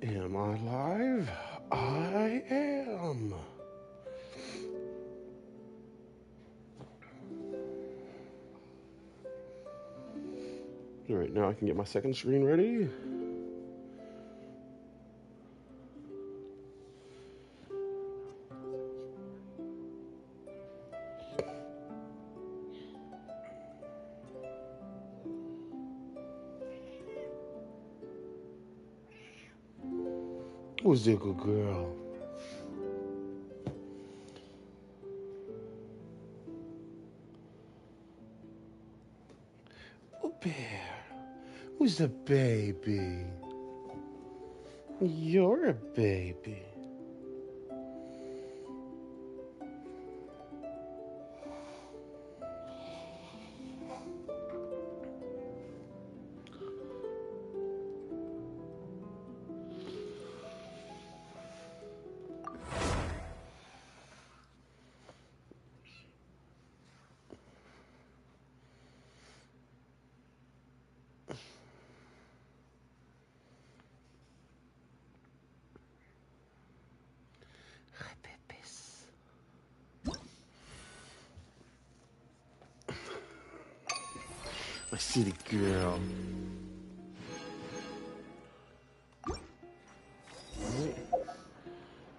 Am I live? I am. All right, now I can get my second screen ready. Who's that good girl? Oh, bear. Who's the baby? You're a baby. My city girl.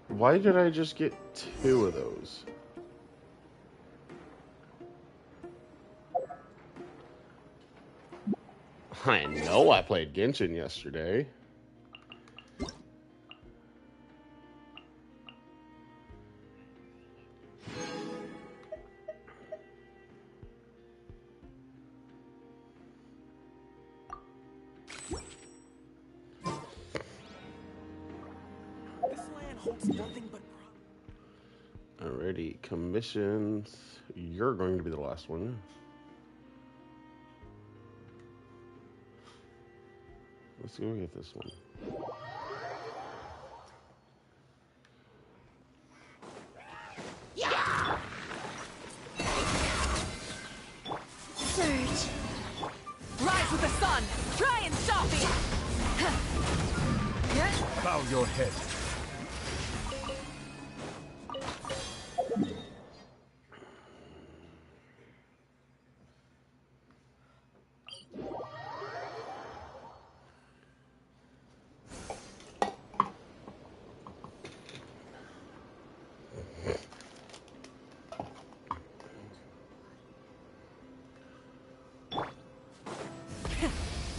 Why did I just get 2 of those? I know I played Genshin yesterday. Alrighty, commissions. You're going to be the last one. Let's go get this one. Surge. Rise with the sun. Try and stop me. Bow your head.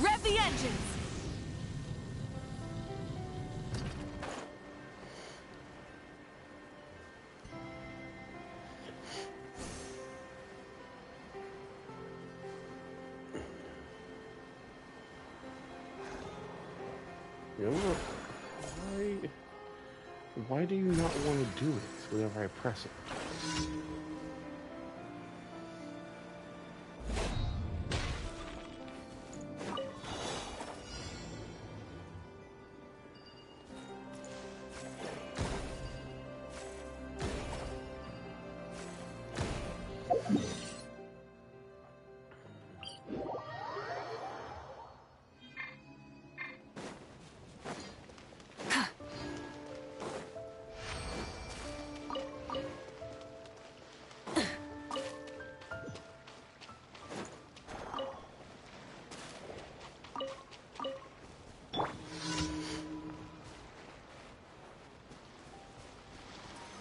Rev the engines. You know what? Why do you not want to do it whenever I press it?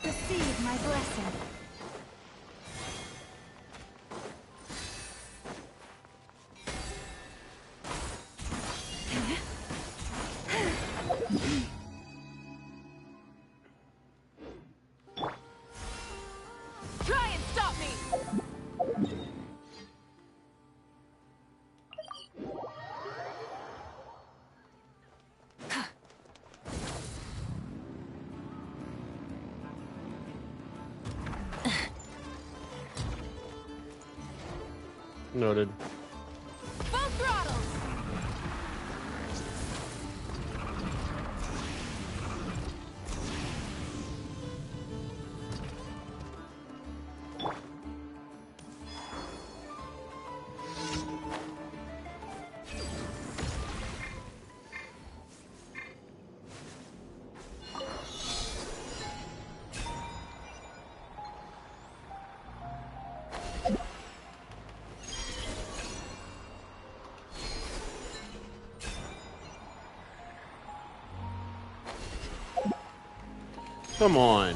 Receive my blessing. Try and stop me. Noted. Full throttle. Come on.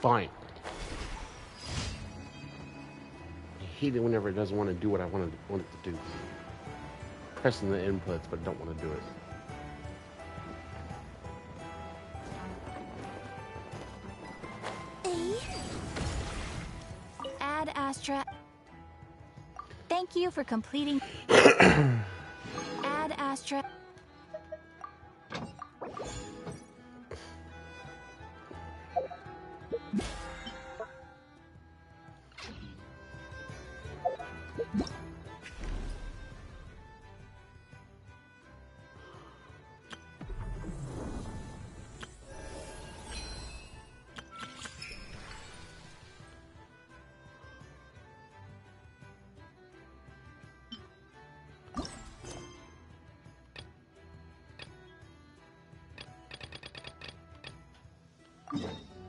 Fine. I hate it whenever it doesn't want to do what I want it to do. Pressing the inputs, but don't want to do it. Ad Astra. Thank you for completing. Ad Astra.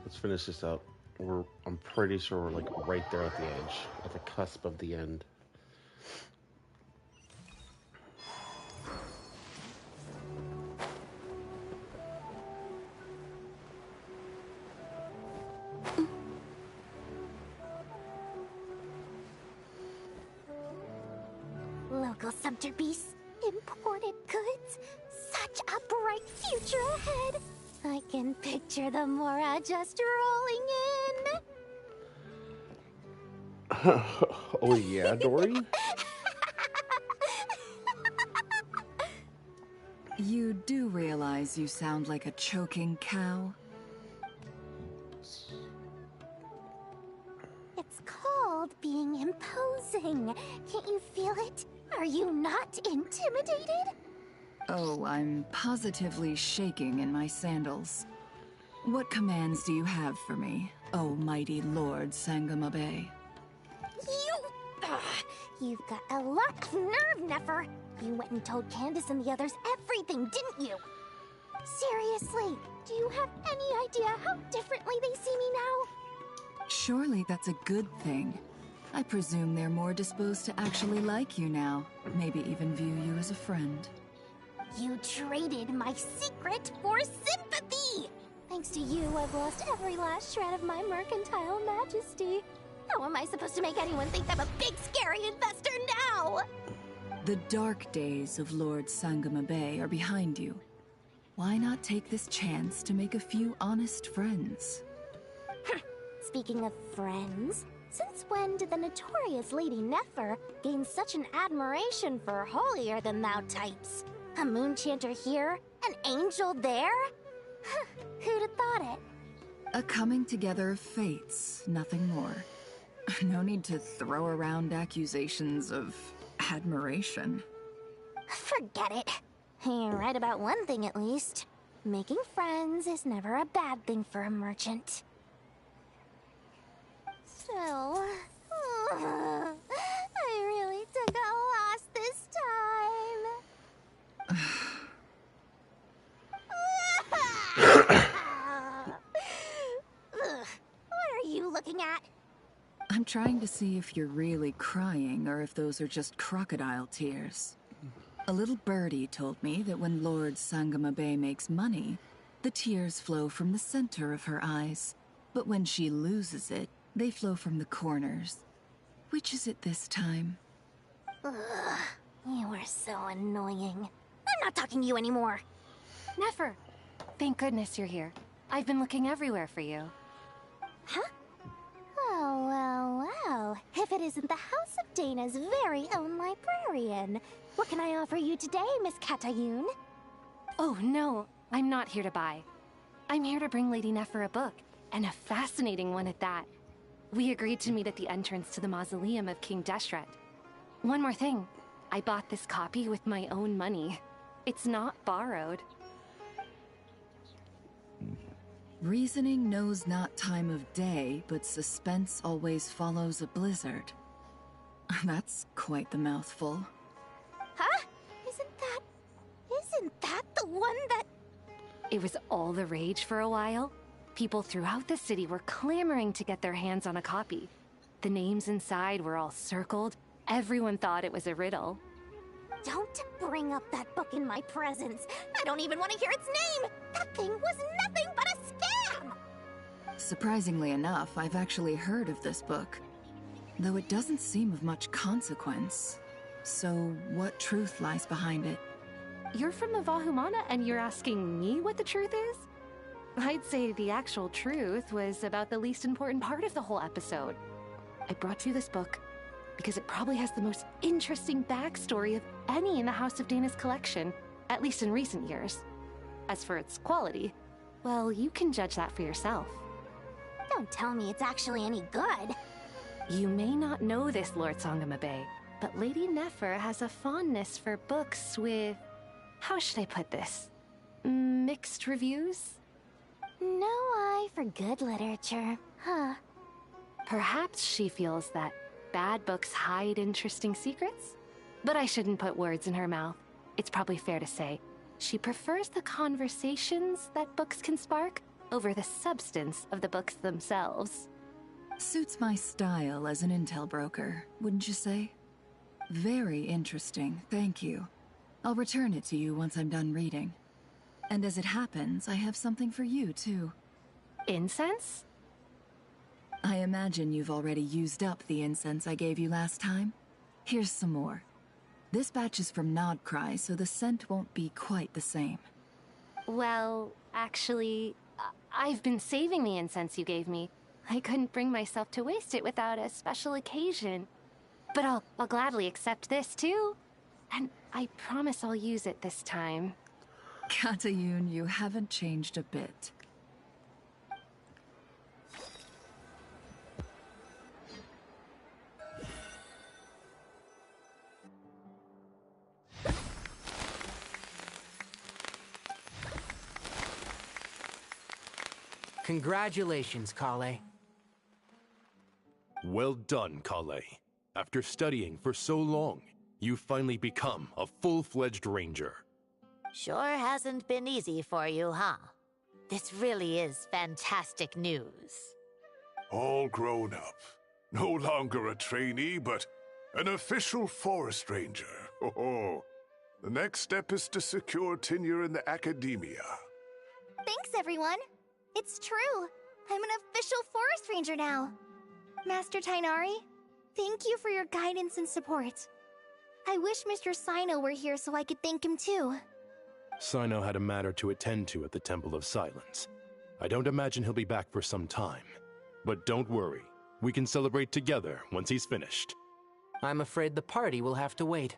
Let's finish this up. I'm pretty sure we're like right there at the edge, at the cusp of the end. Local subterbeast, imported goods. Such a bright future ahead. I can picture the Mora just rolling in. Oh yeah, Dory? You do realize you sound like a choking cow? It's called being imposing. Can't you feel it? Are you not intimidated? Oh, I'm positively shaking in my sandals. What commands do you have for me, oh mighty Lord Sangama Bay? You've got a lot of nerve, Nefer. You went and told Candace and the others everything, didn't you? Seriously, do you have any idea how differently they see me now? Surely that's a good thing. I presume they're more disposed to actually like you now, maybe even view you as a friend. You traded my secret for sympathy! Thanks to you, I've lost every last shred of my mercantile majesty. How am I supposed to make anyone think I'm a big, scary investor now? The dark days of Lord Sangama Bay are behind you. Why not take this chance to make a few honest friends? Speaking of friends, since when did the notorious Lady Nefer gain such an admiration for holier-than-thou types? A moon chanter here, an angel there? Who'd have thought it? A coming together of fates, nothing more. No need to throw around accusations of admiration. Forget it. You're right about one thing at least. Making friends is never a bad thing for a merchant. So, I really took a loss this time. What are you looking at? I'm trying to see if you're really crying or if those are just crocodile tears. A little birdie told me that when Lord Sangama Bay makes money, the tears flow from the center of her eyes. But when she loses it, they flow from the corners. Which is it this time? Ugh, you are so annoying. I'm not talking to you anymore. Nefer! Thank goodness you're here. I've been looking everywhere for you. Huh? Oh, well. If it isn't the House of Dana's very own librarian. What can I offer you today, Miss Katayun? Oh, no. I'm not here to buy. I'm here to bring Lady Nefer a book, and a fascinating one at that. We agreed to meet at the entrance to the mausoleum of King Deshret. One more thing. I bought this copy with my own money. It's not borrowed. Reasoning knows not time of day, but suspense always follows a blizzard. That's quite the mouthful. Huh? Isn't that the one that... It was all the rage for a while. People throughout the city were clamoring to get their hands on a copy. The names inside were all circled. Everyone thought it was a riddle. Don't bring up that book in my presence. I don't even want to hear its name. That thing was nothing but a scam. Surprisingly enough, I've actually heard of this book, though it doesn't seem of much consequence. So, what truth lies behind it? You're from the Vahumana and you're asking me what the truth is? I'd say the actual truth was about the least important part of the whole episode. I brought you this book because it probably has the most interesting backstory of any in the House of Dana's collection, at least in recent years. As for its quality, well, you can judge that for yourself. Don't tell me it's actually any good. You may not know this, Lord Sangamabe, but Lady Nefer has a fondness for books with... how should I put this? Mixed reviews? No eye for good literature, huh? Perhaps she feels that bad books hide interesting secrets? But I shouldn't put words in her mouth. It's probably fair to say she prefers the conversations that books can spark over the substance of the books themselves. Suits my style as an intel broker, wouldn't you say? Very interesting, thank you. I'll return it to you once I'm done reading. And as it happens, I have something for you, too. Incense? I imagine you've already used up the incense I gave you last time. Here's some more. This batch is from Nodcry, so the scent won't be quite the same. Well, actually, I've been saving the incense you gave me. I couldn't bring myself to waste it without a special occasion. But I'll gladly accept this, too. And I promise I'll use it this time. Katayun, you haven't changed a bit. Congratulations, Kale. Well done, Kale. After studying for so long, you finally become a full-fledged ranger. Sure hasn't been easy for you, huh? This really is fantastic news. All grown up. No longer a trainee, but an official forest ranger. Oh, the next step is to secure tenure in the academia. Thanks, everyone. It's true. I'm an official forest ranger now. Master Tainari, thank you for your guidance and support. I wish Mr. Sino were here so I could thank him too. Sino had a matter to attend to at the Temple of Silence. I don't imagine he'll be back for some time. But don't worry, we can celebrate together once he's finished. I'm afraid the party will have to wait.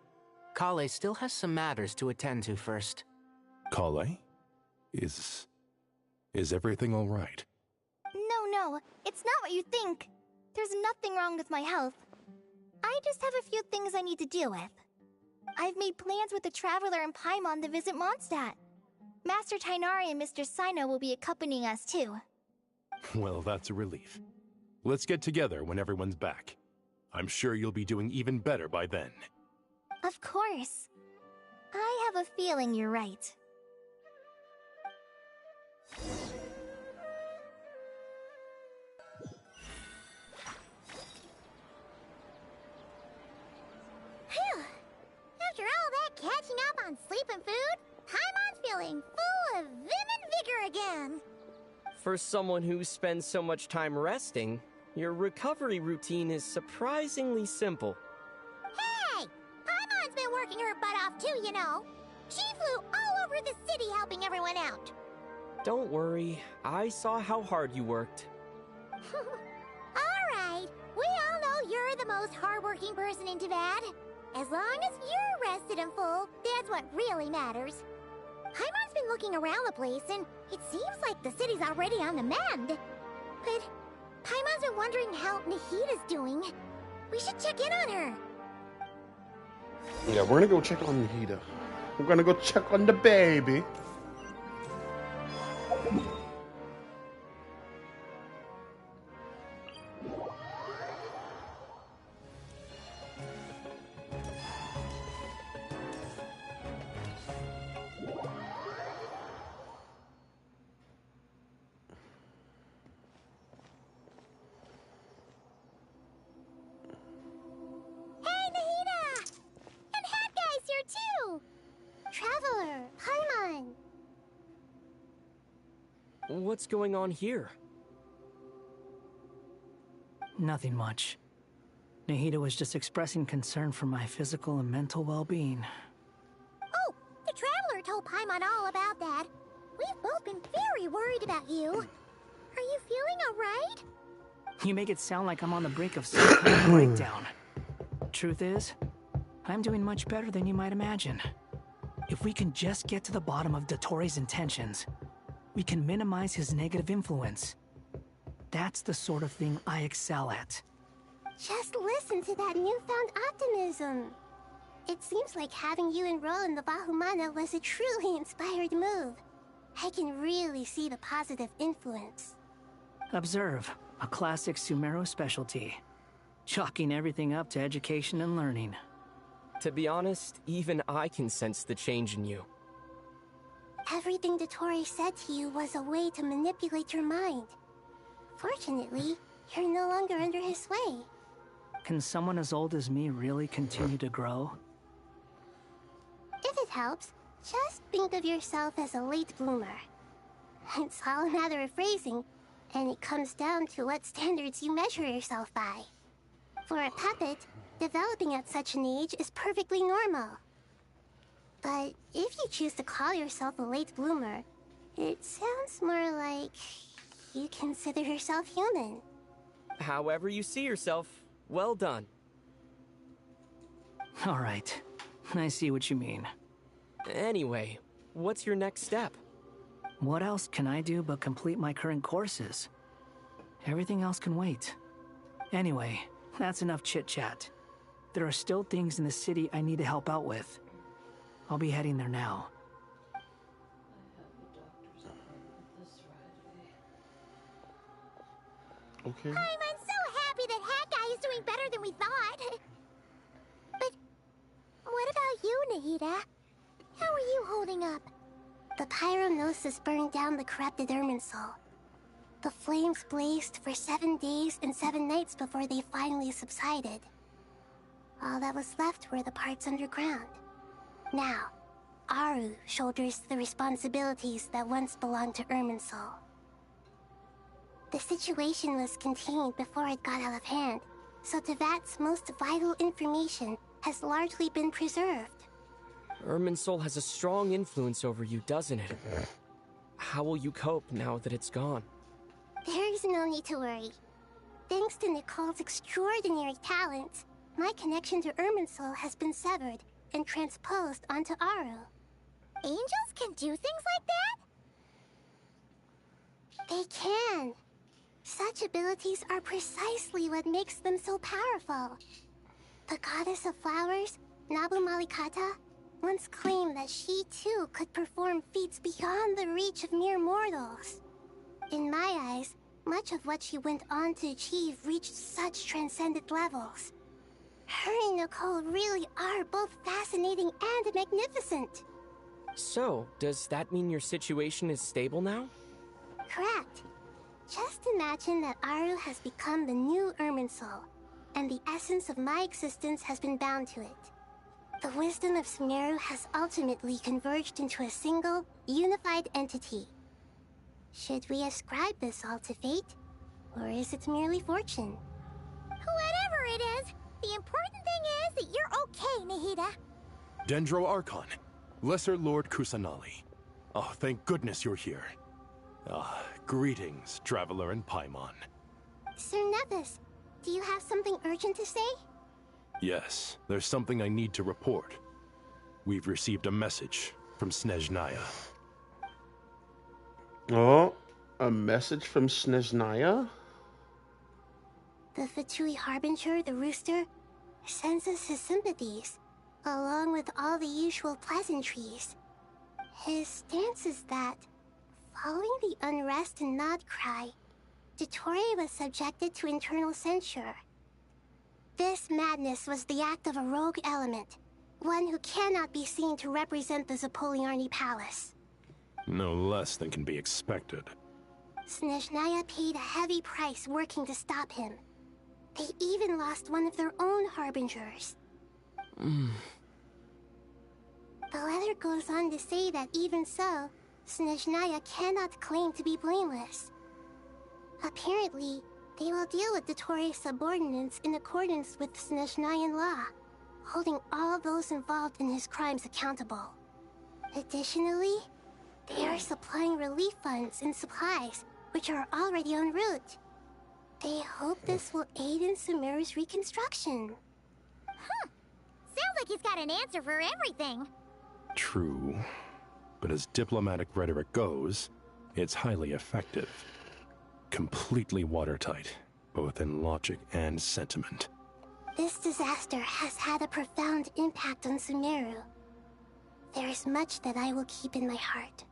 Kale still has some matters to attend to first. Kale? Is everything all right? No, it's not what you think. There's nothing wrong with my health. I just have a few things I need to deal with. I've made plans with the Traveler and Paimon to visit Mondstadt. Master Tainari and Mr. Sino will be accompanying us too. Well, that's a relief. Let's get together when everyone's back. I'm sure you'll be doing even better by then. Of course. I have a feeling you're right. Phew! After all that catching up on sleep and food, Paimon's feeling full of vim and vigor again. For someone who spends so much time resting, your recovery routine is surprisingly simple. Hey! Paimon's been working her butt off too, you know. She flew all over the city helping everyone out. Don't worry, I saw how hard you worked. Alright, we all know you're the most hardworking person in Tavad. As long as you're rested and full, that's what really matters. Paimon's been looking around the place, and it seems like the city's already on the mend. But Paimon's been wondering how Nahida's doing. We should check in on her. Yeah, we're gonna go check on Nahida. We're gonna go check on the baby. What's going on here? Nothing much. Nahida was just expressing concern for my physical and mental well-being. Oh, the Traveler told Paimon all about that. We've both been very worried about you. Are you feeling alright? You make it sound like I'm on the brink of some kind of breakdown. Truth is, I'm doing much better than you might imagine. If we can just get to the bottom of Dottoro's intentions, we can minimize his negative influence. That's the sort of thing I excel at. Just listen to that newfound optimism. It seems like having you enroll in the Vahumana was a truly inspired move. I can really see the positive influence. Observe, a classic Sumeru specialty. Chalking everything up to education and learning. To be honest, even I can sense the change in you. Everything Dottori said to you was a way to manipulate your mind. Fortunately, you're no longer under his sway. Can someone as old as me really continue to grow? If it helps, just think of yourself as a late bloomer. It's all a matter of phrasing, and it comes down to what standards you measure yourself by. For a puppet, developing at such an age is perfectly normal. But if you choose to call yourself a late bloomer, it sounds more like you consider yourself human. However you see yourself, well done. All right, I see what you mean. Anyway, what's your next step? What else can I do but complete my current courses? Everything else can wait. Anyway, that's enough chit-chat. There are still things in the city I need to help out with. I'll be heading there now. Okay. I'm so happy that Hat Guy is doing better than we thought. But what about you, Nahida? How are you holding up? The pyronosis burned down the corrupted Irminsul. The flames blazed for 7 days and 7 nights before they finally subsided. All that was left were the parts underground. Now, Aru shoulders the responsibilities that once belonged to Irminsul. The situation was contained before it got out of hand, so Tevat's most vital information has largely been preserved. Irminsul has a strong influence over you, doesn't it? How will you cope now that it's gone? There is no need to worry. Thanks to Nicole's extraordinary talents, my connection to Irminsul has been severed and transposed onto Aru. Angels can do things like that? They can. Such abilities are precisely what makes them so powerful. The goddess of flowers, Nabu Malikata, once claimed that she too could perform feats beyond the reach of mere mortals. In my eyes, much of what she went on to achieve reached such transcendent levels. Her and Nicole really are both fascinating and magnificent. So, does that mean your situation is stable now? Correct. Just imagine that Aru has become the new Irminsul, and the essence of my existence has been bound to it. The wisdom of Sumeru has ultimately converged into a single, unified entity. Should we ascribe this all to fate, or is it merely fortune? Whatever it is, the important thing is that you're okay, Nahida. Dendro Archon, Lesser Lord Kusanali. Oh, thank goodness you're here. Greetings, Traveler and Paimon. Sir Nepis, do you have something urgent to say? Yes, there's something I need to report. We've received a message from Snezhnaya. Oh, a message from Snezhnaya? The Fatui Harbinger, the Rooster, sends us his sympathies, along with all the usual pleasantries. His stance is that, following the unrest in Nodcry, Dottori was subjected to internal censure. This madness was the act of a rogue element, one who cannot be seen to represent the Zapoliarni Palace. No less than can be expected. Snezhnaya paid a heavy price working to stop him. They even lost one of their own Harbingers. The letter goes on to say that even so, Snezhnaya cannot claim to be blameless. Apparently, they will deal with Dottore subordinates in accordance with Snezhnayan law, holding all those involved in his crimes accountable. Additionally, they are supplying relief funds and supplies, which are already en route. They hope this will aid in Sumeru's reconstruction. Sounds like he's got an answer for everything. True. But as diplomatic rhetoric goes, it's highly effective. Completely watertight, both in logic and sentiment. This disaster has had a profound impact on Sumeru. There is much that I will keep in my heart.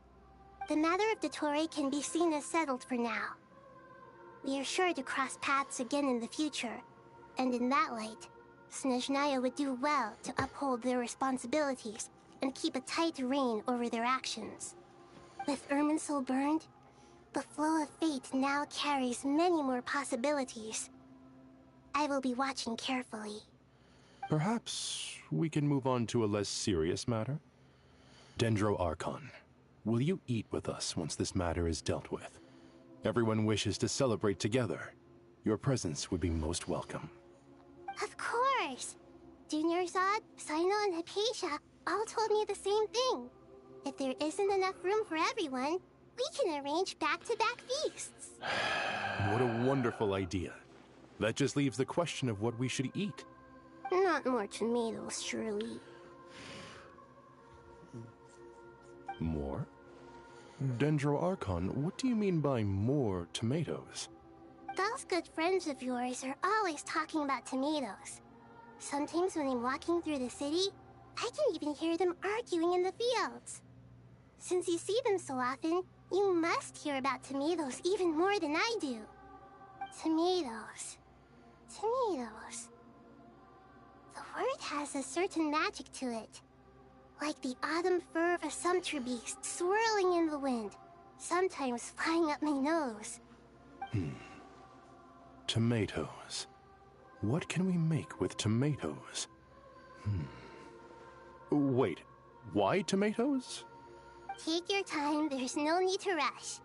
The matter of Dottore can be seen as settled for now. We are sure to cross paths again in the future, and in that light, Snezhnaya would do well to uphold their responsibilities and keep a tight rein over their actions. With Irminsul burned, the flow of fate now carries many more possibilities. I will be watching carefully. Perhaps we can move on to a less serious matter? Dendro Archon, will you eat with us once this matter is dealt with? Everyone wishes to celebrate together. Your presence would be most welcome. Of course! Junior Zod, Sino, and Hypatia all told me the same thing. If there isn't enough room for everyone, we can arrange back-to-back feasts. What a wonderful idea. That just leaves the question of what we should eat. Not more tomatoes, surely. More? Dendro Archon, what do you mean by more tomatoes? Those good friends of yours are always talking about tomatoes. Sometimes when I'm walking through the city, I can even hear them arguing in the fields. Since you see them so often, you must hear about tomatoes even more than I do. Tomatoes. Tomatoes. The word has a certain magic to it. Like the autumn fur of a sumpter beast swirling in the wind, sometimes flying up my nose. Tomatoes. What can we make with tomatoes? Wait, why tomatoes? Take your time, there's no need to rush.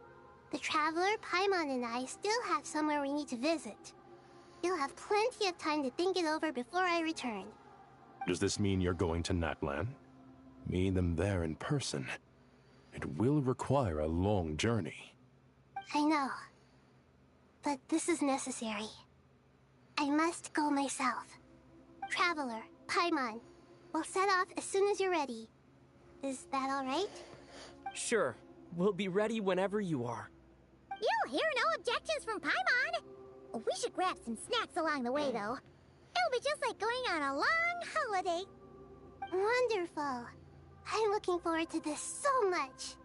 The Traveler, Paimon, and I still have somewhere we need to visit. You'll have plenty of time to think it over before I return. Does this mean you're going to Natlan? Meet them there in person. It will require a long journey. I know. But this is necessary. I must go myself. Traveler, Paimon, we'll set off as soon as you're ready. Is that all right? Sure. We'll be ready whenever you are. You'll hear no objections from Paimon. We should grab some snacks along the way, though. It'll be just like going on a long holiday. Wonderful. I'm looking forward to this so much.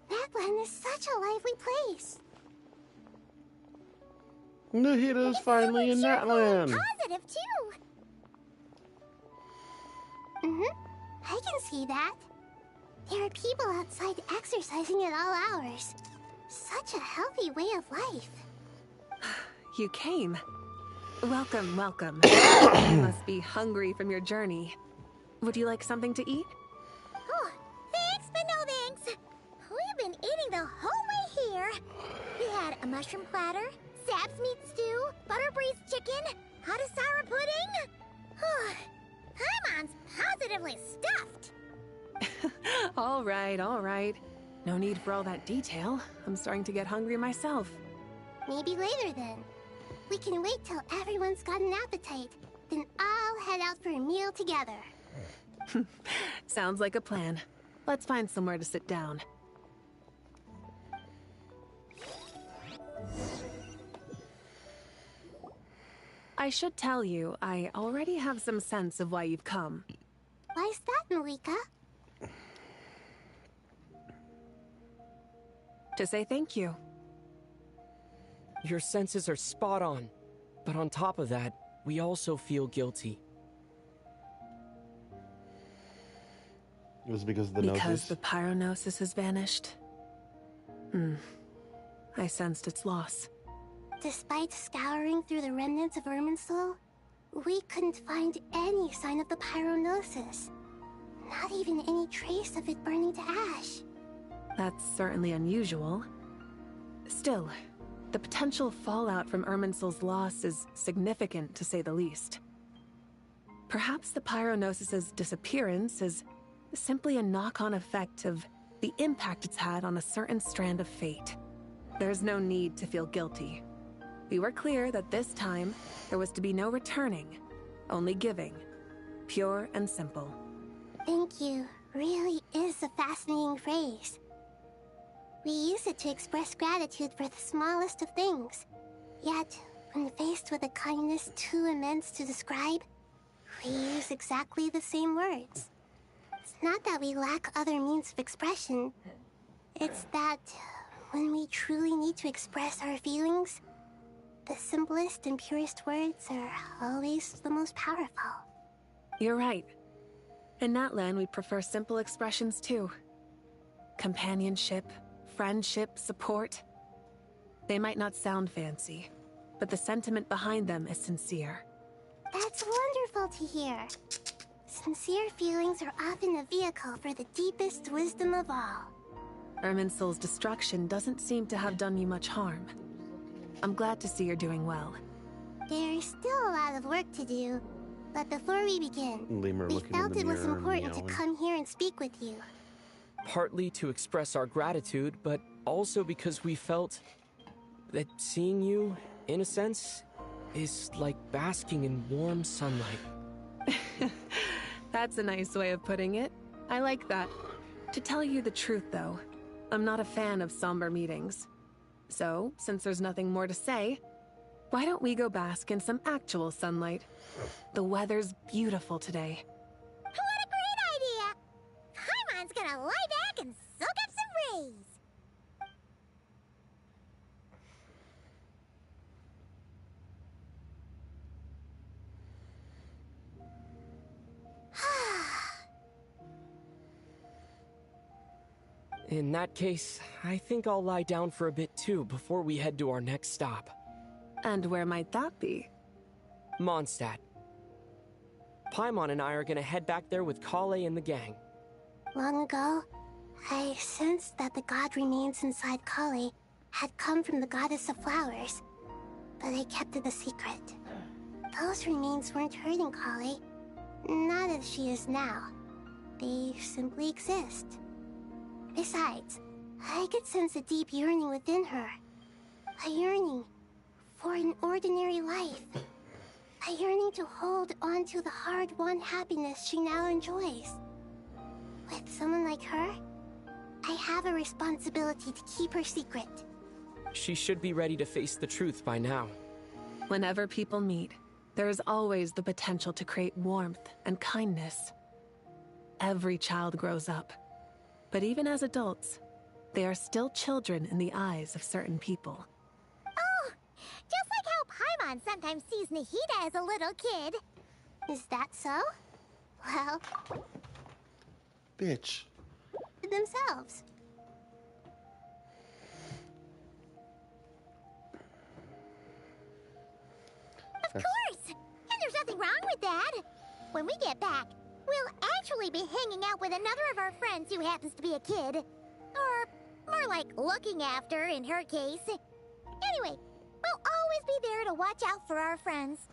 Natlan is such a lively place. Nahita's finally in Natlan. Positive, too. I can see that. There are people outside exercising at all hours. Such a healthy way of life. You came. Welcome, welcome. You must be hungry from your journey. Would you like something to eat? Oh, thanks, but no thanks. We've been eating the whole way here. We had a mushroom platter, Sab's meat stew, butter braised chicken, Hadasara pudding. Paimon's positively stuffed. All right, all right. No need for all that detail. I'm starting to get hungry myself. Maybe later then. We can wait till everyone's got an appetite. Then I'll head out for a meal together. Sounds like a plan. Let's find somewhere to sit down. I should tell you, I already have some sense of why you've come. Why's that, Marika? To say thank you. Your senses are spot on. But on top of that, we also feel guilty. It was because of the Because noses? the pyronosis has vanished? I sensed its loss. Despite scouring through the remnants of Irminsul, we couldn't find any sign of the pyronosis. Not even any trace of it burning to ash. That's certainly unusual. Still, the potential fallout from Irminsul's loss is significant, to say the least. Perhaps the pyronosis's disappearance is simply a knock-on effect of the impact it's had on a certain strand of fate. There's no need to feel guilty. We were clear that this time, there was to be no returning, only giving. Pure and simple. Thank you really is a fascinating phrase. We use it to express gratitude for the smallest of things. Yet, when faced with a kindness too immense to describe, we use exactly the same words. It's not that we lack other means of expression. It's that when we truly need to express our feelings, the simplest and purest words are always the most powerful. You're right. In Natlan, we prefer simple expressions too. Companionship, friendship, support. They might not sound fancy, but the sentiment behind them is sincere. That's wonderful to hear. Sincere feelings are often a vehicle for the deepest wisdom of all. Irminsul's destruction doesn't seem to have done you much harm. I'm glad to see you're doing well. There's still a lot of work to do, but before we begin, Lemur we looking in felt the it was mirror and important to meowing. come here and speak with you. Partly to express our gratitude, but also because we felt that seeing you, in a sense, is like basking in warm sunlight. That's a nice way of putting it. I like that. To tell you the truth, though, I'm not a fan of somber meetings. So, since there's nothing more to say, why don't we go bask in some actual sunlight? The weather's beautiful today. What a great idea! Paimon's gonna lie back and soak up some rays. In that case, I think I'll lie down for a bit too before we head to our next stop. And where might that be? Mondstadt. Paimon and I are gonna head back there with Kale and the gang. Long ago, I sensed that the god remains inside Kali had come from the goddess of flowers, but I kept it a secret. Those remains weren't hurting Kali, not as she is now. They simply exist. Besides, I could sense a deep yearning within her. A yearning for an ordinary life. A yearning to hold on to the hard-won happiness she now enjoys. With someone like her, I have a responsibility to keep her secret. She should be ready to face the truth by now. Whenever people meet, there is always the potential to create warmth and kindness. Every child grows up. But even as adults, they are still children in the eyes of certain people. Oh, just like how Paimon sometimes sees Nahida as a little kid. Is that so? Well, Bitch. themselves. Of course! And there's nothing wrong with that. When we get back, we'll actually be hanging out with another of our friends who happens to be a kid. Or more like looking after, in her case. Anyway, we'll always be there to watch out for our friends.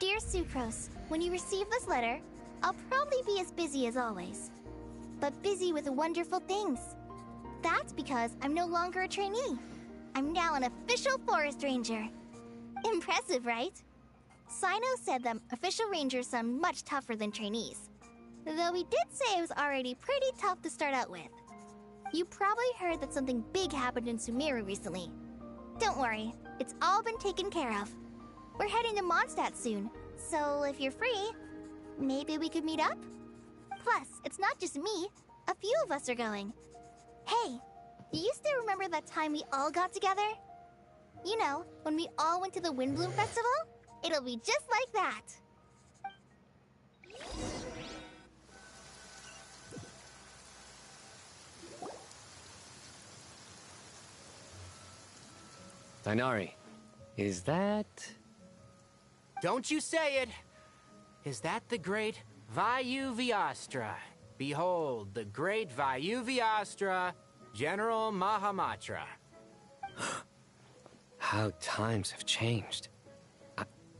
Dear Sucrose, when you receive this letter, I'll probably be as busy as always. But busy with wonderful things. That's because I'm no longer a trainee. I'm now an official forest ranger. Impressive, right? Sino said that official rangers sound much tougher than trainees. Though he did say it was already pretty tough to start out with. You probably heard that something big happened in Sumeru recently. Don't worry, it's all been taken care of. We're heading to Mondstadt soon, so if you're free, maybe we could meet up? Plus, it's not just me. A few of us are going. Hey, do you still remember that time we all got together? You know, when we all went to the Windbloom Festival? It'll be just like that. Dainari, Is that... Don't you say it! Is that the great Vayu Vyastra? Behold, the great Vayu Vyastra, General Mahamatra. How times have changed.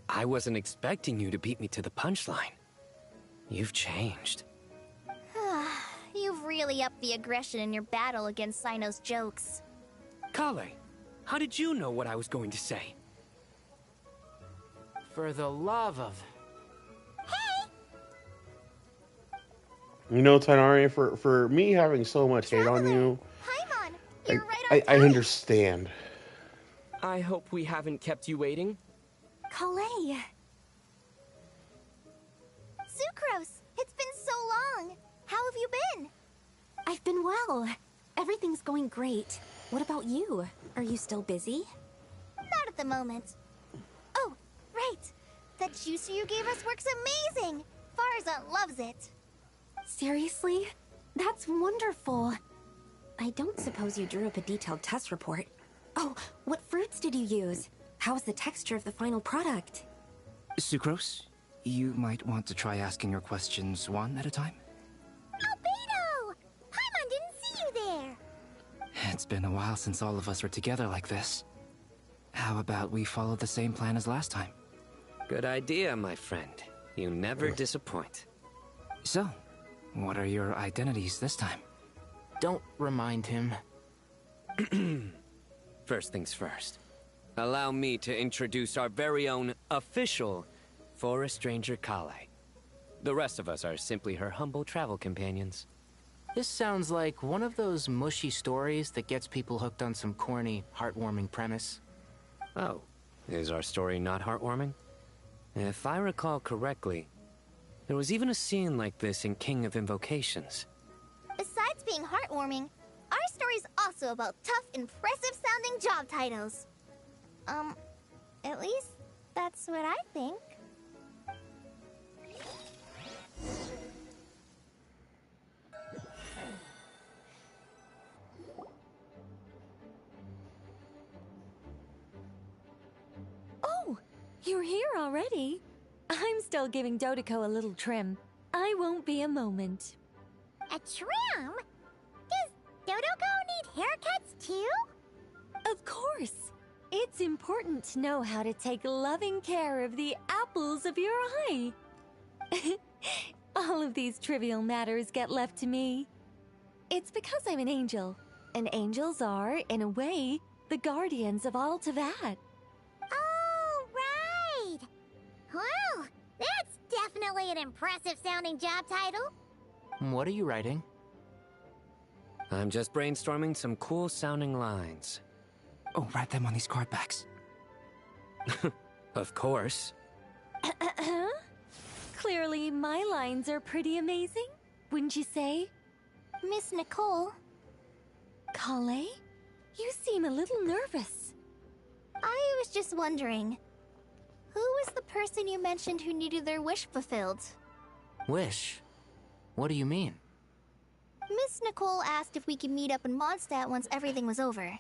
I wasn't expecting you to beat me to the punchline. You've changed. You've really upped the aggression in your battle against Sino's jokes. Kale, how did you know what I was going to say? For the love of... You know, Tainari, for me having so much hate on you, I understand. I hope we haven't kept you waiting. Kalei. Sucrose, it's been so long. How have you been? I've been well. Everything's going great. What about you? Are you still busy? Not at the moment. Oh, right. That juicer you gave us works amazing. Farza loves it. Seriously? That's wonderful. I don't suppose you drew up a detailed test report. Oh, what fruits did you use? How was the texture of the final product? Sucrose, you might want to try asking your questions one at a time. Albedo! Paimon didn't see you there. It's been a while since all of us were together like this. How about we follow the same plan as last time? Good idea, my friend. You never disappoint. So, what are your identities this time? Don't remind him. First things first. Allow me to introduce our very own official Forest Ranger Kale. The rest of us are simply her humble travel companions. This sounds like one of those mushy stories that gets people hooked on some corny, heartwarming premise. Oh, is our story not heartwarming? If I recall correctly, there was even a scene like this in King of Invocations. Besides being heartwarming, our story's also about tough, impressive-sounding job titles. At least that's what I think. Oh, you're here already. I'm still giving Dodeko a little trim. I won't be a moment. A trim? Does Dodoko need haircuts too? Of course. It's important to know how to take loving care of the apples of your eye. All of these trivial matters get left to me. It's because I'm an angel, and angels are, in a way, the guardians of all Teyvat. Oh, right! Well, that's definitely an impressive-sounding job title. What are you writing? I'm just brainstorming some cool-sounding lines. Oh, write them on these card backs. Of course. Clearly, my lines are pretty amazing, wouldn't you say? Miss Nicole. Kale? You seem a little nervous. I was just wondering, who was the person you mentioned who needed their wish fulfilled? Wish? What do you mean? Miss Nicole asked if we could meet up in Mondstadt once everything was over.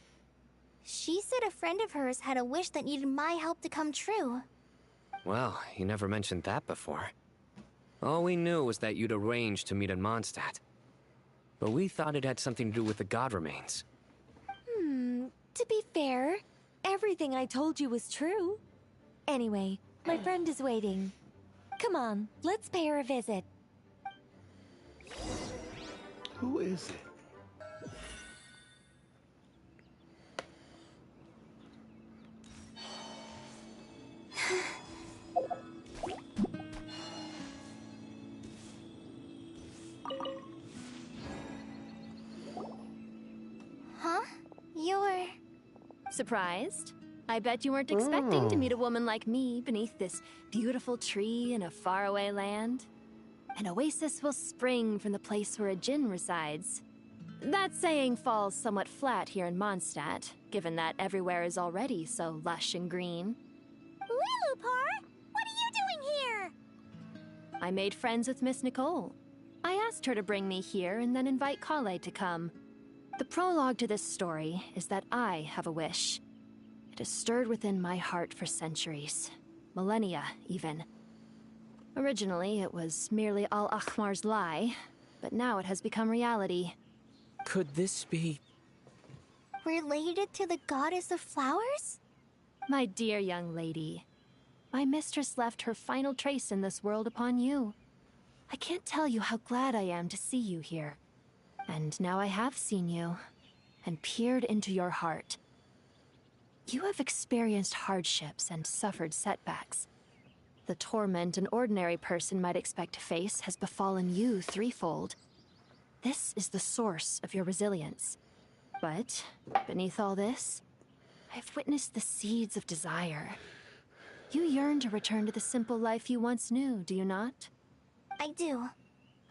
She said a friend of hers had a wish that needed my help to come true. Well, you never mentioned that before. All we knew was that you'd arranged to meet in Mondstadt. But we thought it had something to do with the god remains. To be fair, everything I told you was true. Anyway, my friend is waiting. Come on, let's pay her a visit. Who is it? Huh? You're... Surprised? I bet you weren't expecting to meet a woman like me beneath this beautiful tree in a faraway land. An oasis will spring from the place where a djinn resides. That saying falls somewhat flat here in Mondstadt, given that everywhere is already so lush and green. Lilupar! What are you doing here? I made friends with Miss Nicole. I asked her to bring me here and then invite Kale to come. The prologue to this story is that I have a wish. It It has stirred within my heart for centuries. Millennia, even. Originally, it was merely Al-Akhmar's lie, but now it has become reality. Could this be... Related to the goddess of flowers? My dear young lady, my mistress left her final trace in this world upon you. I can't tell you how glad I am to see you here. And now I have seen you, and peered into your heart. You have experienced hardships and suffered setbacks. The torment an ordinary person might expect to face has befallen you threefold. This is the source of your resilience. But, beneath all this, I've witnessed the seeds of desire. You yearn to return to the simple life you once knew, do you not? I do.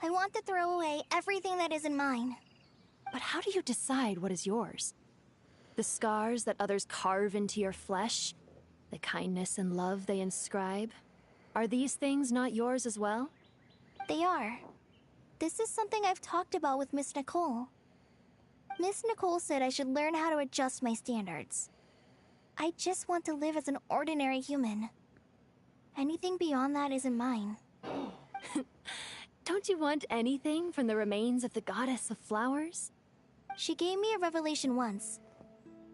I want to throw away everything that isn't mine. But how do you decide what is yours? The scars that others carve into your flesh? The kindness and love they inscribe? Are these things not yours as well? They are. This is something I've talked about with Miss Nicole. Miss Nicole said I should learn how to adjust my standards. I just want to live as an ordinary human. Anything beyond that isn't mine. Don't you want anything from the remains of the goddess of flowers? She gave me a revelation once.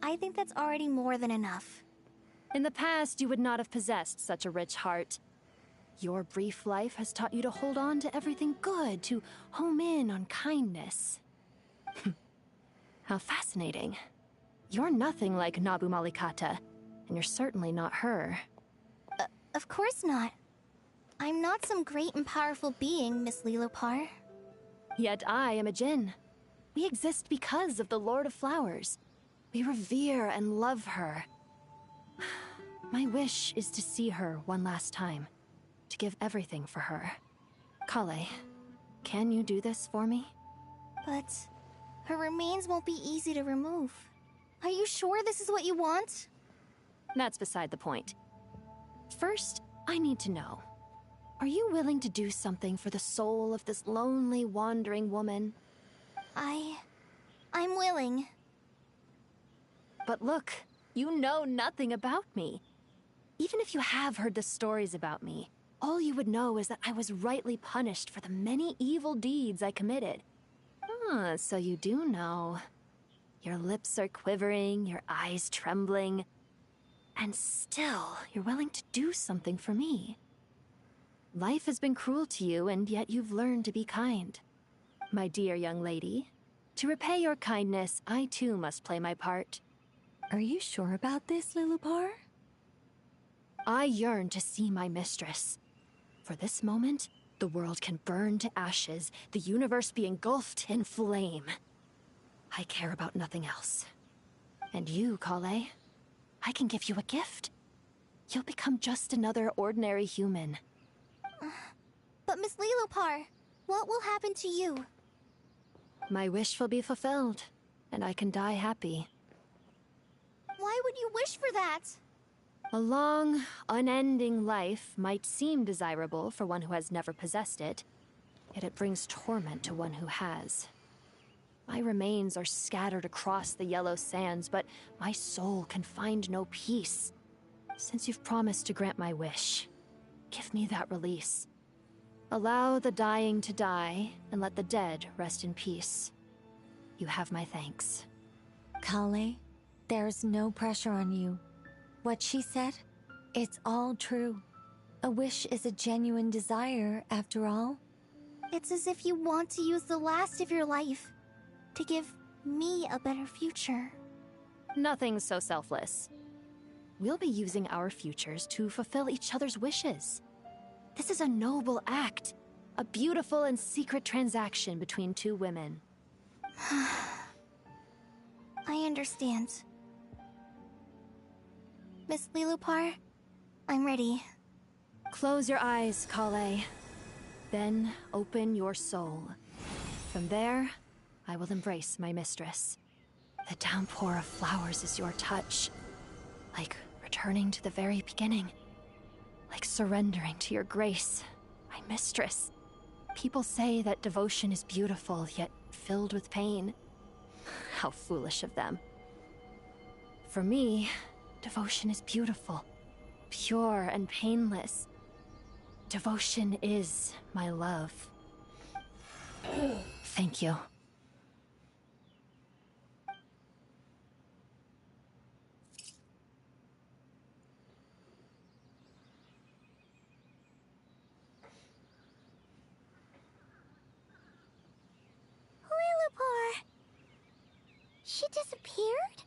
I think that's already more than enough. In the past, you would not have possessed such a rich heart. Your brief life has taught you to hold on to everything good, to home in on kindness. How fascinating. You're nothing like Nabu Malikata, and you're certainly not her. Of course not. I'm not some great and powerful being, Miss Lilopar. Yet I am a Djinn. We exist because of the Lord of Flowers. We revere and love her. My wish is to see her one last time, to give everything for her. Kale, can you do this for me? But her remains won't be easy to remove. Are you sure this is what you want? That's beside the point. First, I need to know. Are you willing to do something for the soul of this lonely, wandering woman? I'm willing. But look, you know nothing about me. Even if you have heard the stories about me, all you would know is that I was rightly punished for the many evil deeds I committed. Ah, so you do know. Your lips are quivering, your eyes trembling. And still, you're willing to do something for me. Life has been cruel to you, and yet you've learned to be kind. My dear young lady, to repay your kindness, I too must play my part. Are you sure about this, Lilopar? I yearn to see my mistress. For this moment, the world can burn to ashes, the universe be engulfed in flame. I care about nothing else. And you, Kale, I can give you a gift. You'll become just another ordinary human. But Miss Lilopar, what will happen to you? My wish will be fulfilled, and I can die happy. Why would you wish for that? A long, unending life might seem desirable for one who has never possessed it, yet it brings torment to one who has. My remains are scattered across the yellow sands, but my soul can find no peace. Since you've promised to grant my wish, give me that release. Allow the dying to die, and let the dead rest in peace. You have my thanks. Kale, there's no pressure on you. What she said, it's all true. A wish is a genuine desire, after all. It's as if you want to use the last of your life to give me a better future. Nothing's so selfless. We'll be using our futures to fulfill each other's wishes. This is a noble act, a beautiful and secret transaction between two women. I understand. Miss Lilopar, I'm ready. Close your eyes, Kale. Then open your soul. From there, I will embrace my mistress. The downpour of flowers is your touch. Like returning to the very beginning. Like surrendering to your grace, my mistress. People say that devotion is beautiful, yet filled with pain. How foolish of them. For me, Devotion is beautiful, pure and painless. Devotion is my love. Thank you. Lillipore! She disappeared?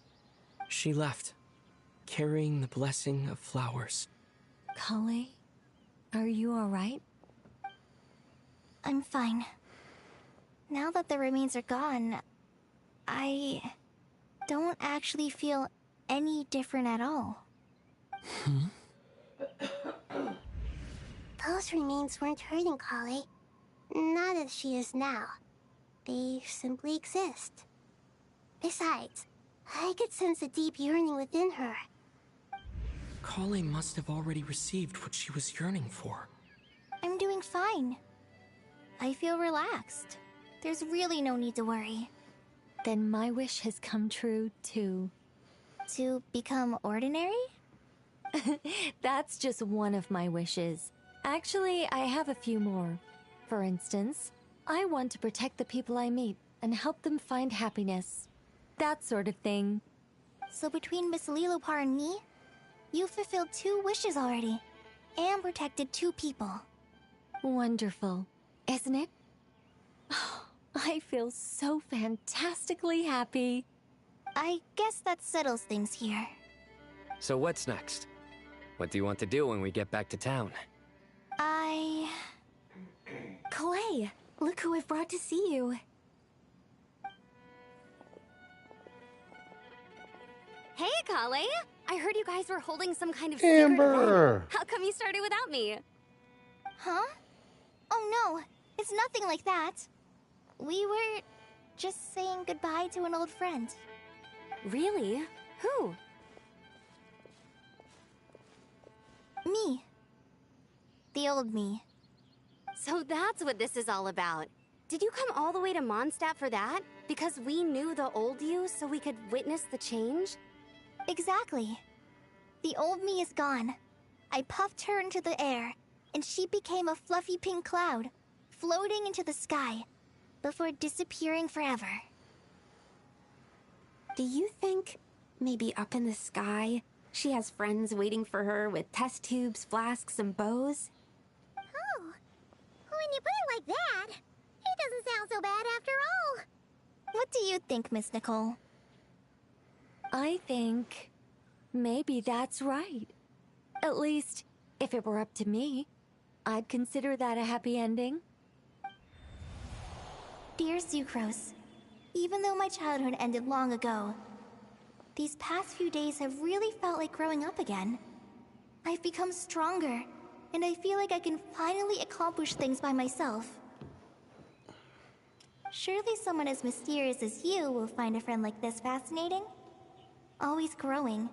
She left, carrying the blessing of flowers. Kale, are you alright? I'm fine. Now that the remains are gone, I don't actually feel any different at all. Those remains weren't hurting Kale. Not as she is now. They simply exist. Besides, I could sense a deep yearning within her. Kale must have already received what she was yearning for. I'm doing fine. I feel relaxed. There's really no need to worry. Then my wish has come true, too. To become ordinary? That's just one of my wishes. Actually, I have a few more. For instance, I want to protect the people I meet and help them find happiness. That sort of thing. So between Miss Lillipore and me, you fulfilled 2 wishes already, and protected 2 people. Wonderful, isn't it? I feel so fantastically happy. I guess that settles things here. So what's next? What do you want to do when we get back to town? Clay, look who I've brought to see you. Hey, Kale! I heard you guys were holding some kind of secret Amber! event. How come you started without me? Huh? Oh no, it's nothing like that. We were just saying goodbye to an old friend. Really? Who? Me. The old me. So that's what this is all about. Did you come all the way to Mondstadt for that? Because we knew the old you so we could witness the change? Exactly. The old me is gone. I puffed her into the air, and she became a fluffy pink cloud, floating into the sky, before disappearing forever. Do you think, maybe up in the sky, she has friends waiting for her with test tubes, flasks, and bows? Oh, when you put it like that, it doesn't sound so bad after all. What do you think, Miss Nicole? I think maybe that's right. At least, if it were up to me, I'd consider that a happy ending. Dear Sucrose, even though my childhood ended long ago, these past few days have really felt like growing up again. I've become stronger, and I feel like I can finally accomplish things by myself. Surely someone as mysterious as you will find a friend like this fascinating? Always growing,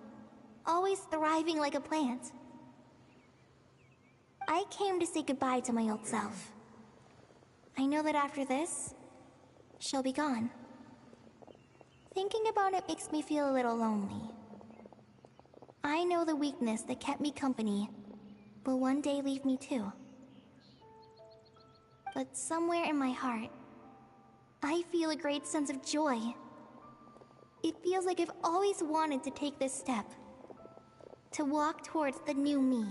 always thriving like a plant. I came to say goodbye to my old self. I know that after this, she'll be gone. Thinking about it makes me feel a little lonely. I know the weakness that kept me company will one day leave me too. But somewhere in my heart, I feel a great sense of joy. It feels like I've always wanted to take this step. To walk towards the new me.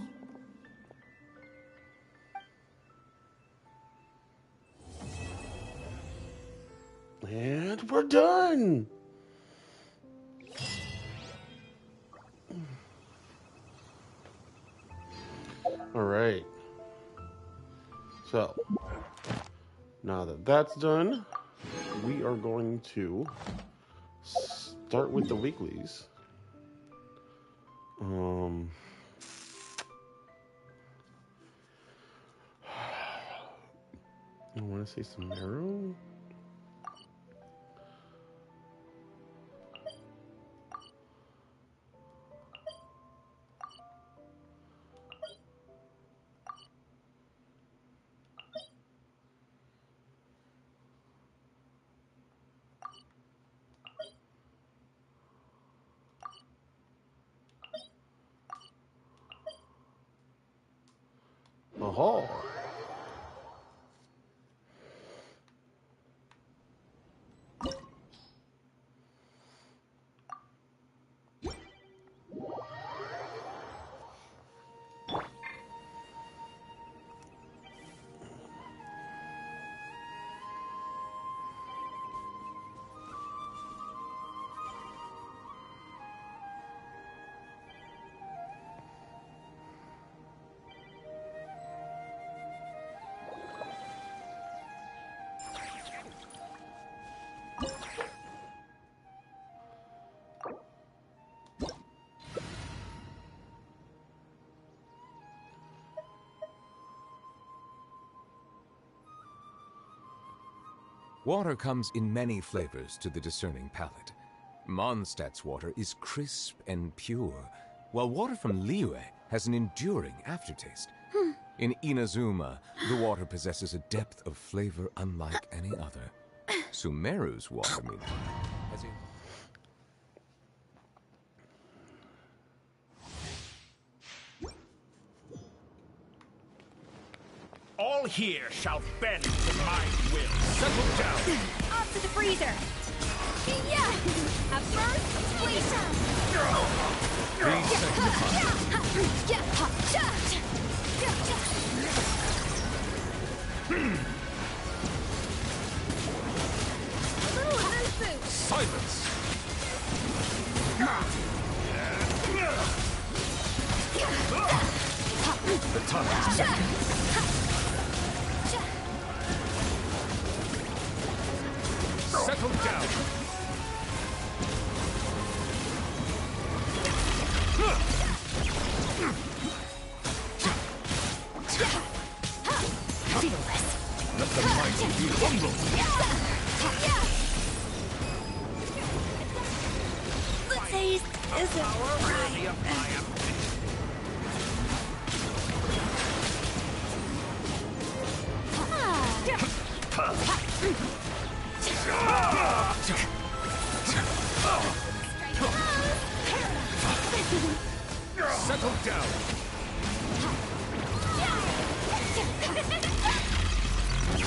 And we're done! Alright. So, now that that's done, we are going to start with the weeklies. I want to say some marrow. Oh. Water comes in many flavors to the discerning palate. Mondstadt's water is crisp and pure, while water from Liyue has an enduring aftertaste. In Inazuma, the water possesses a depth of flavor unlike any other. Sumeru's water, meanwhile, has a... All here shall bend to my will. Settle down. Off to the freezer. Yeah. Up first, please. Silence. The time is ticking. Settle down. Feel this. Let the mighty be humble. The taste isn't right. Settle down.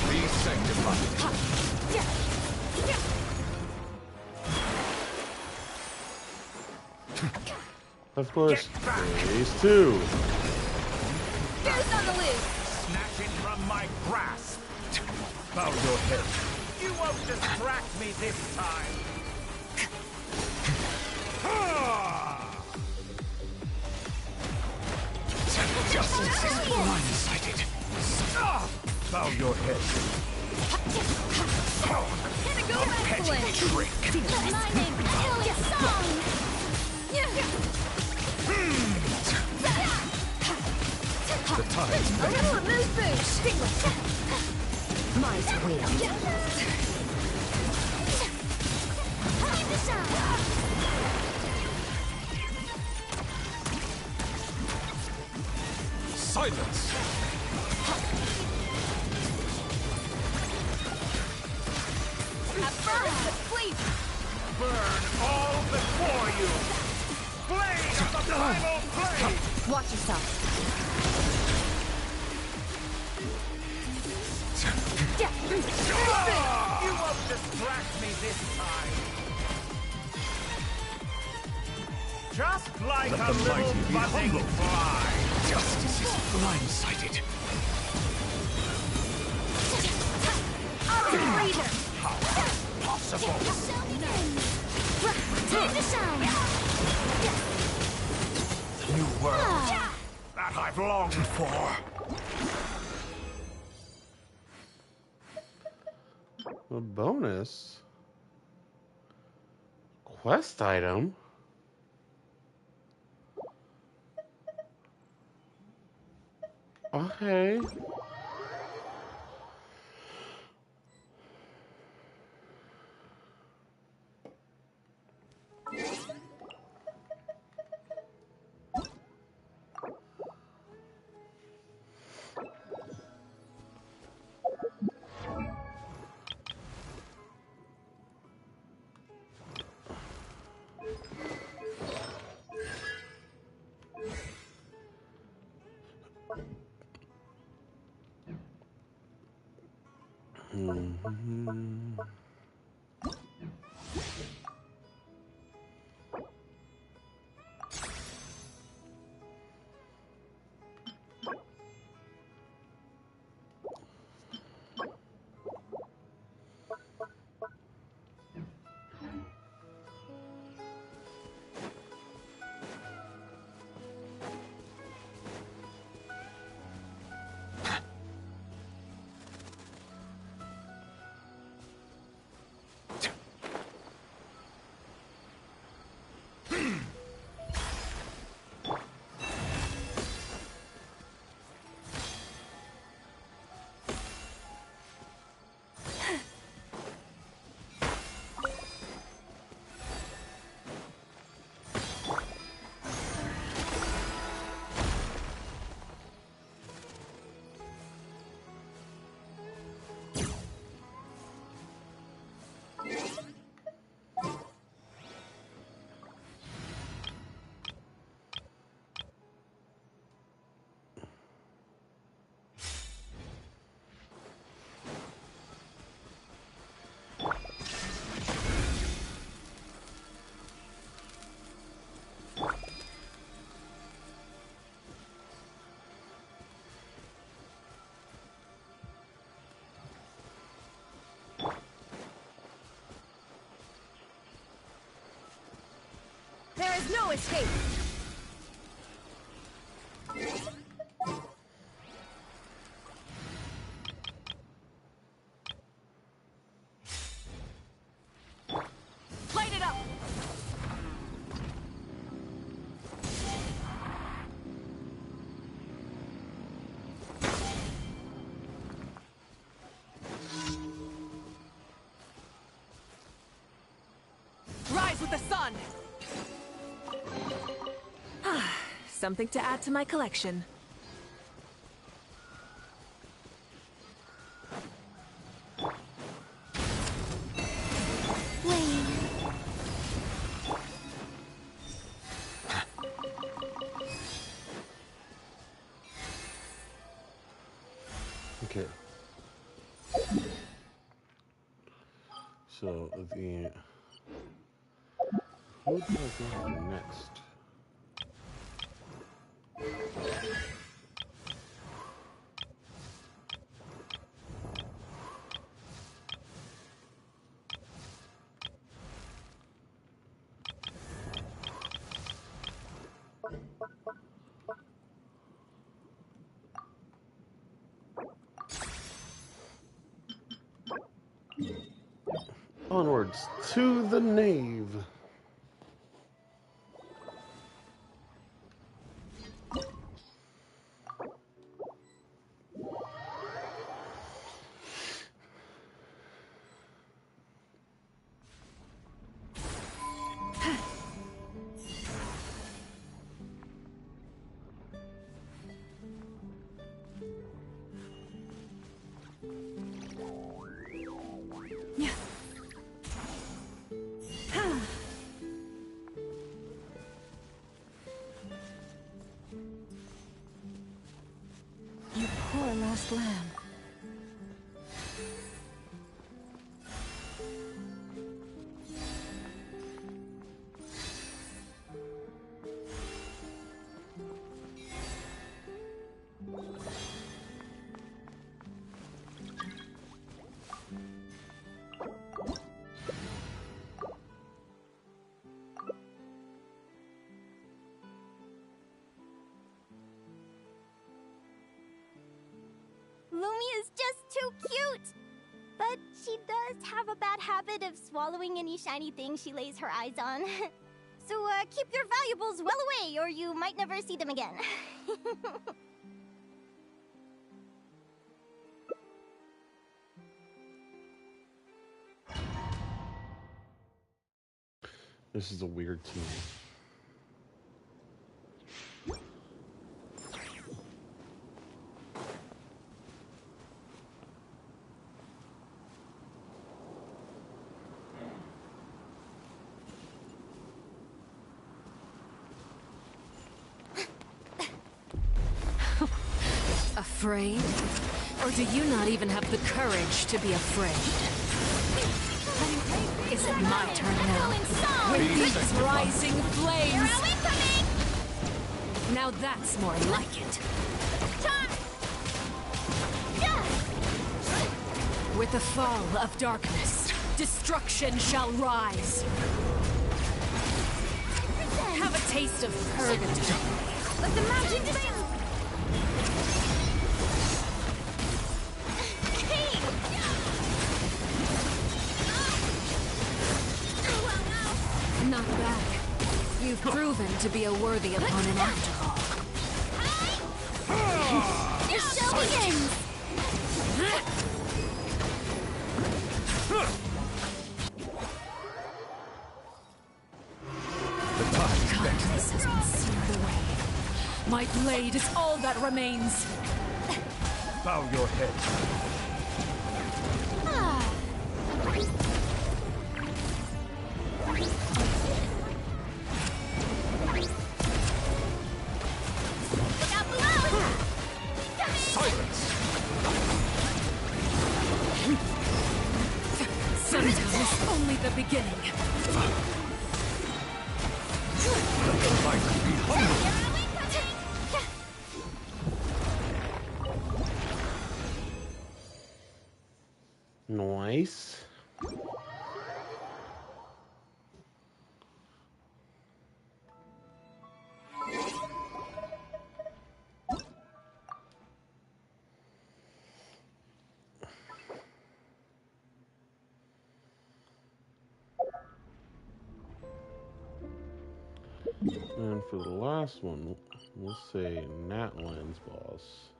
Be sanctified. Of course. Phase 2. Goose on the loose. Snatch it from my grasp. Bow your head. You won't distract me this time. Justice is blindsided. Bow your head. Pinnacle of excellence. Trick. My name is Ilia's Song. The tide's A little amuse bouche. Might will. Time to shine. Silence! At first, sleep. Burn all before you! Blade of the primal blade! Watch yourself. You won't distract me this time! Just like a little buzzing fly! Justice is blindsided! Out of the freezer. How possible? Time to shine. The new world that I've longed for! A bonus? Quest item? Okay. Mm-hmm. There is no escape! Light it up! Rise with the sun! Something to add to my collection. Okay. So the who do I go next? Onwards to the nave. You poor lost lamb. Lumi is just too cute! But she does have a bad habit of swallowing any shiny thing she lays her eyes on. So keep your valuables well away, or you might never see them again. This is a weird team. Afraid? Or do you not even have the courage to be afraid? Is it my turn now? With these rising flames! Now that's more like it. With the fall of darkness, destruction shall rise. Have a taste of purgatory. Let the magic begin! Not bad. You've proven to be a worthy opponent after all. The show begins! Darkness has been seared away. My blade is all that remains. Bow your head. Sometimes only the beginning. Let the light be humble. Nice. And for the last one, we'll say Natlan's boss.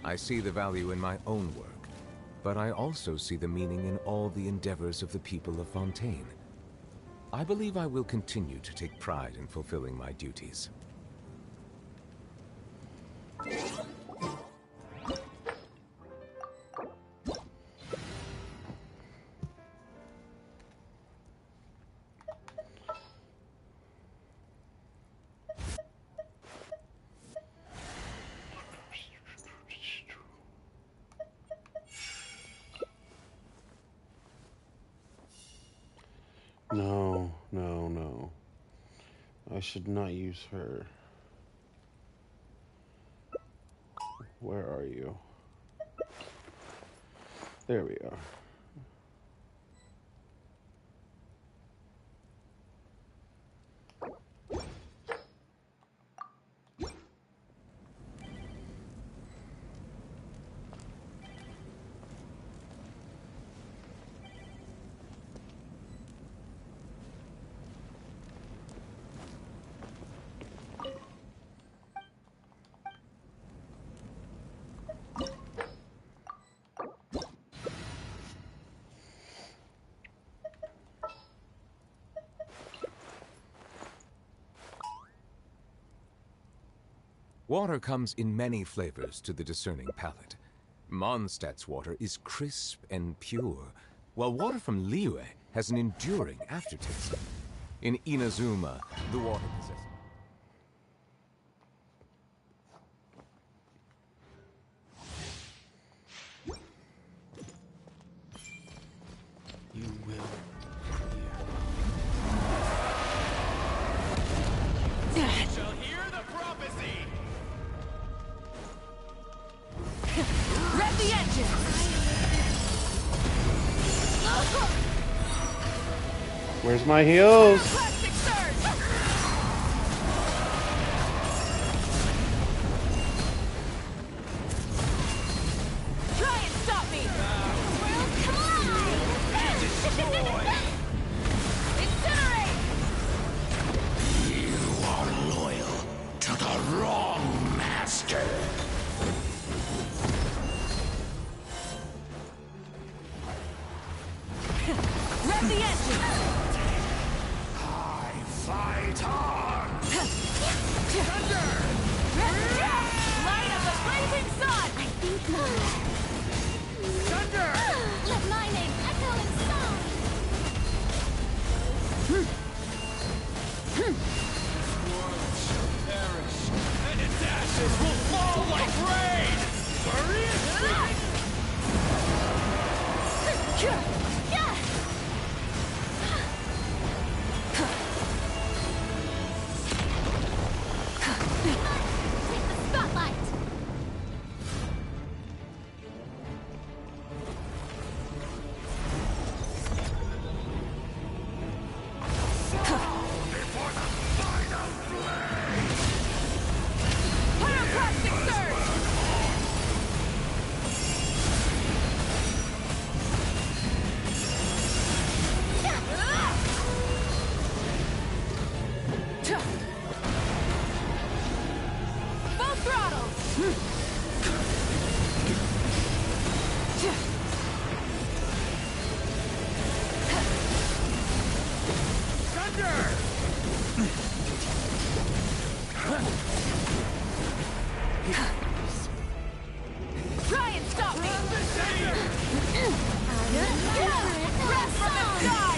I see the value in my own work, but I also see the meaning in all the endeavors of the people of Fontaine. I believe I will continue to take pride in fulfilling my duties. No. I should not use her. Where are you? There we are. Water comes in many flavors to the discerning palate. Mondstadt's water is crisp and pure, while water from Liyue has an enduring aftertaste. In Inazuma, the water possesses... You will You shall hear the prophecy! Rev the engine! Where's my heels? Plastic surge! Try and stop me! World collide! Incinerate! You are Start the engine! I fight on! Thunder! Light of the blazing sun! I think not. Thunder! Let my name echo in song! Perish, and its ashes will fall like rain! Hurry it! Take the spotlight! Pyroclastic surge! Full throttle! Try and stop me! Rest from the sky!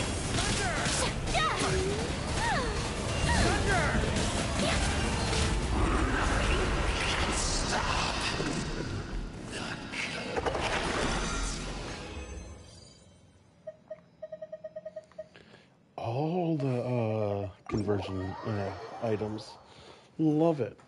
All the conversion items. Love it.